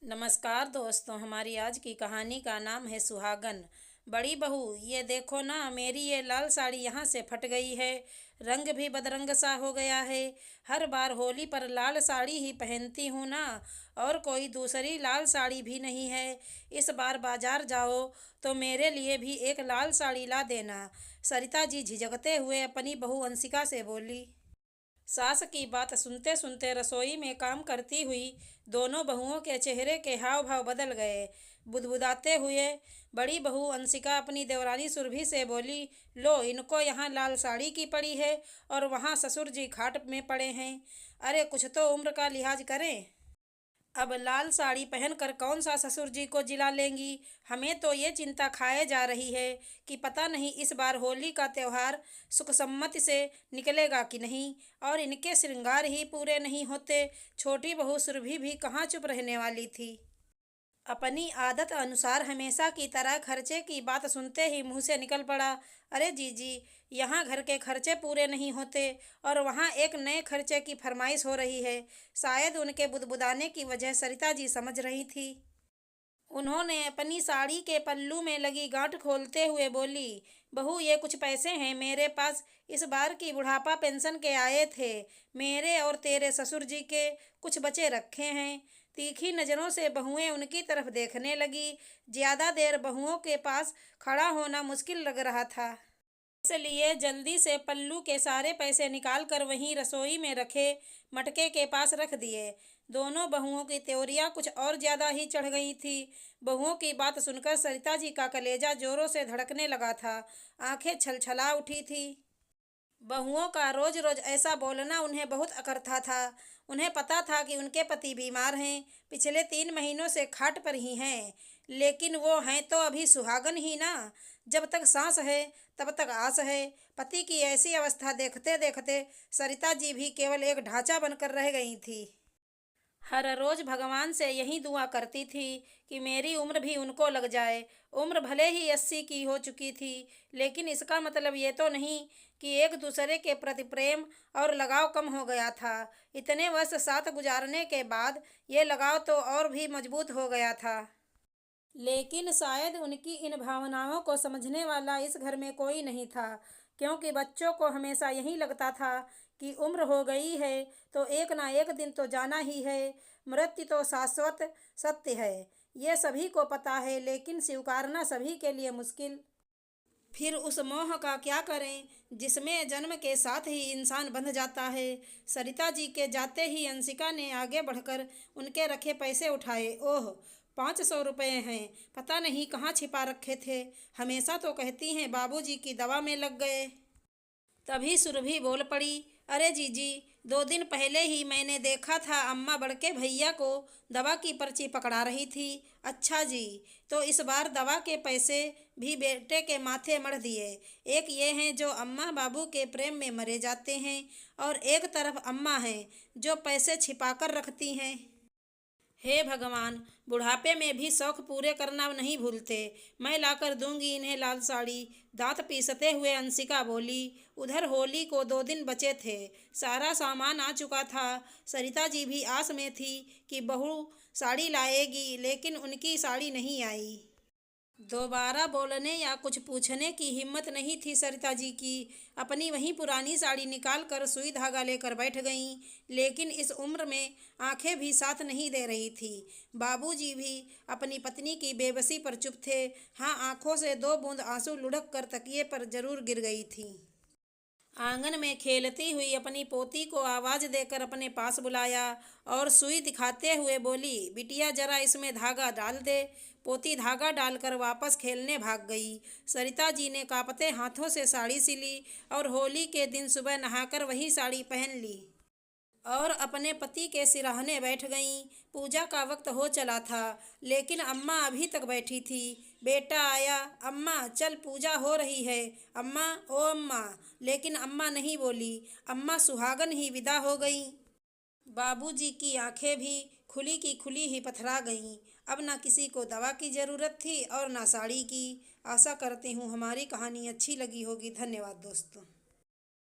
नमस्कार दोस्तों, हमारी आज की कहानी का नाम है सुहागन। बड़ी बहू, ये देखो ना, मेरी ये लाल साड़ी यहाँ से फट गई है। रंग भी बदरंग सा हो गया है। हर बार होली पर लाल साड़ी ही पहनती हूँ ना, और कोई दूसरी लाल साड़ी भी नहीं है। इस बार बाजार जाओ तो मेरे लिए भी एक लाल साड़ी ला देना। सरिता जी झिझकते हुए अपनी बहू अंशिका से बोली। सास की बात सुनते सुनते रसोई में काम करती हुई दोनों बहुओं के चेहरे के हाव भाव बदल गए। बुदबुदाते हुए बड़ी बहू अंशिका अपनी देवरानी सुरभि से बोली, लो, इनको यहाँ लाल साड़ी की पड़ी है और वहाँ ससुर जी खाट में पड़े हैं। अरे कुछ तो उम्र का लिहाज करें। अब लाल साड़ी पहनकर कौन सा ससुर जी को जिला लेंगी। हमें तो ये चिंता खाए जा रही है कि पता नहीं इस बार होली का त्यौहार सुख सम्मति से निकलेगा कि नहीं, और इनके श्रृंगार ही पूरे नहीं होते। छोटी बहू सुरभि भी कहाँ चुप रहने वाली थी। अपनी आदत अनुसार हमेशा की तरह खर्चे की बात सुनते ही मुंह से निकल पड़ा, अरे जीजी, यहाँ घर के खर्चे पूरे नहीं होते और वहाँ एक नए खर्चे की फरमाइश हो रही है। शायद उनके बुदबुदाने की वजह सरिता जी समझ रही थी। उन्होंने अपनी साड़ी के पल्लू में लगी गांठ खोलते हुए बोली, बहू, ये कुछ पैसे हैं मेरे पास। इस बार की बुढ़ापा पेंशन के आए थे। मेरे और तेरे ससुर जी के कुछ बचे रखे हैं। तीखी नज़रों से बहुएं उनकी तरफ देखने लगी। ज़्यादा देर बहुओं के पास खड़ा होना मुश्किल लग रहा था, इसलिए जल्दी से पल्लू के सारे पैसे निकाल कर वहीं रसोई में रखे मटके के पास रख दिए। दोनों बहुओं की त्योरियां कुछ और ज्यादा ही चढ़ गई थी। बहुओं की बात सुनकर सरिता जी का कलेजा जोरों से धड़कने लगा था। आंखें छलछला उठी थी। बहुओं का रोज रोज ऐसा बोलना उन्हें बहुत अकरता था। उन्हें पता था कि उनके पति बीमार हैं, पिछले 3 महीनों से खाट पर ही हैं, लेकिन वो हैं तो अभी सुहागन ही ना। जब तक सांस है तब तक आस है। पति की ऐसी अवस्था देखते देखते सरिता जी भी केवल एक ढांचा बनकर रह गई थी। हर रोज भगवान से यही दुआ करती थी कि मेरी उम्र भी उनको लग जाए। उम्र भले ही 80 की हो चुकी थी, लेकिन इसका मतलब ये तो नहीं कि एक दूसरे के प्रति प्रेम और लगाव कम हो गया था। इतने वर्ष साथ गुजारने के बाद ये लगाव तो और भी मजबूत हो गया था। लेकिन शायद उनकी इन भावनाओं को समझने वाला इस घर में कोई नहीं था, क्योंकि बच्चों को हमेशा यही लगता था कि उम्र हो गई है तो एक ना एक दिन तो जाना ही है। मृत्यु तो शाश्वत सत्य है, ये सभी को पता है, लेकिन स्वीकारना सभी के लिए मुश्किल। फिर उस मोह का क्या करें जिसमें जन्म के साथ ही इंसान बंध जाता है। सरिता जी के जाते ही अंशिका ने आगे बढ़कर उनके रखे पैसे उठाए। ओह, 500 रुपये हैं, पता नहीं कहाँ छिपा रखे थे। हमेशा तो कहती हैं बाबूजी की दवा में लग गए। तभी सुरभि बोल पड़ी, अरे जीजी, 2 दिन पहले ही मैंने देखा था अम्मा बड़के भैया को दवा की पर्ची पकड़ा रही थी। अच्छा जी, तो इस बार दवा के पैसे भी बेटे के माथे मढ़ दिए। एक ये हैं जो अम्मा बाबू के प्रेम में मरे जाते हैं, और एक तरफ अम्मा हैं जो पैसे छिपा कर रखती हैं। हे भगवान, बुढ़ापे में भी शौक पूरे करना नहीं भूलते। मैं लाकर दूंगी इन्हें लाल साड़ी। दांत पीसते हुए अंशिका बोली। उधर होली को 2 दिन बचे थे। सारा सामान आ चुका था। सरिता जी भी आस में थी कि बहू साड़ी लाएगी, लेकिन उनकी साड़ी नहीं आई। दोबारा बोलने या कुछ पूछने की हिम्मत नहीं थी सरिता जी की। अपनी वही पुरानी साड़ी निकाल कर सुई धागा लेकर बैठ गईं, लेकिन इस उम्र में आंखें भी साथ नहीं दे रही थी। बाबूजी भी अपनी पत्नी की बेबसी पर चुप थे। हाँ, आंखों से 2 बूंद आंसू लुढ़क कर तकिए पर जरूर गिर गई थी। आंगन में खेलती हुई अपनी पोती को आवाज देकर अपने पास बुलाया और सुई दिखाते हुए बोली, बिटिया, जरा इसमें धागा डाल दे। पोती धागा डालकर वापस खेलने भाग गई। सरिता जी ने कांपते हाथों से साड़ी सिली और होली के दिन सुबह नहाकर वही साड़ी पहन ली और अपने पति के सिराहने बैठ गईं। पूजा का वक्त हो चला था, लेकिन अम्मा अभी तक बैठी थी। बेटा आया, अम्मा चल, पूजा हो रही है। अम्मा, ओ अम्मा। लेकिन अम्मा नहीं बोली। अम्मा सुहागन ही विदा हो गई। बाबूजी की आंखें भी खुली की खुली ही पथरा गईं। अब ना किसी को दवा की ज़रूरत थी और ना साड़ी की। आशा करती हूँ हमारी कहानी अच्छी लगी होगी। धन्यवाद दोस्तों।